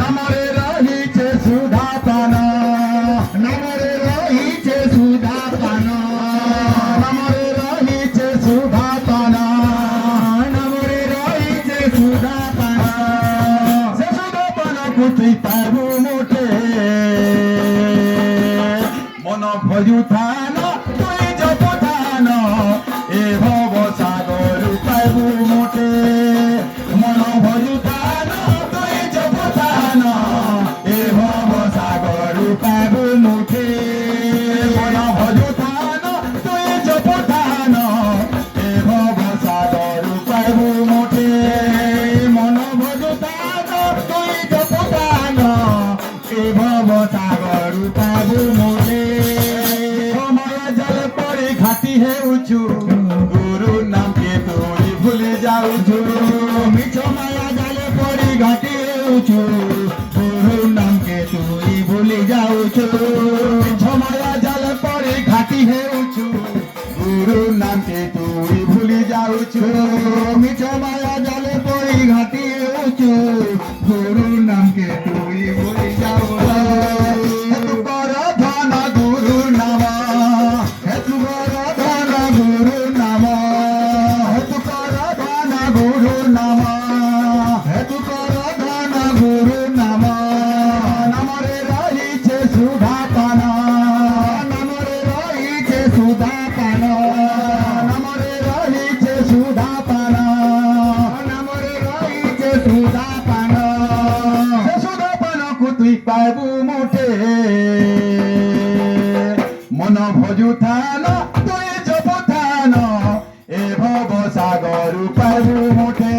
নামরে রহিছে সুধা পান নামরে রহিছে সুধা পান নামরে রহিছে সুধা পান নামরে রহিছে সুধা পান সে সুধা পান কুতুই পাবু মোটে মন ভজু থান তুই জপ থান এ ভব সাগর পাবু মোটে মন ভজু থান তুই জপ থান এ ভব সাগর পাবু মোটে মন ভজু থান তুই জপ থান এ ভব সাগর পাবু মোটে মন ভজু থান তুই জপ থান এ ভব সাগর পাবু মোটে মায়া জল পরে ঘাটি হেউছু গুরু নামকে তুই ভুলে যাউছু মিছ মায়া জল পরে ঘাটি হেউছু গুরু নামকে তুই ভুলে যাউছু মিছ মায়া জল পরে ঘাটি হেউছু গুরু নামকে তুই ভুলে যাউছু মিছ মায়া জল পরে ঘাটি হেউছু গুরু নামকে তুই ভুলে যাউছু পাবু মোটে মন ভজু থান তুই জপ থান এ ভব সাগর পাবু মোটে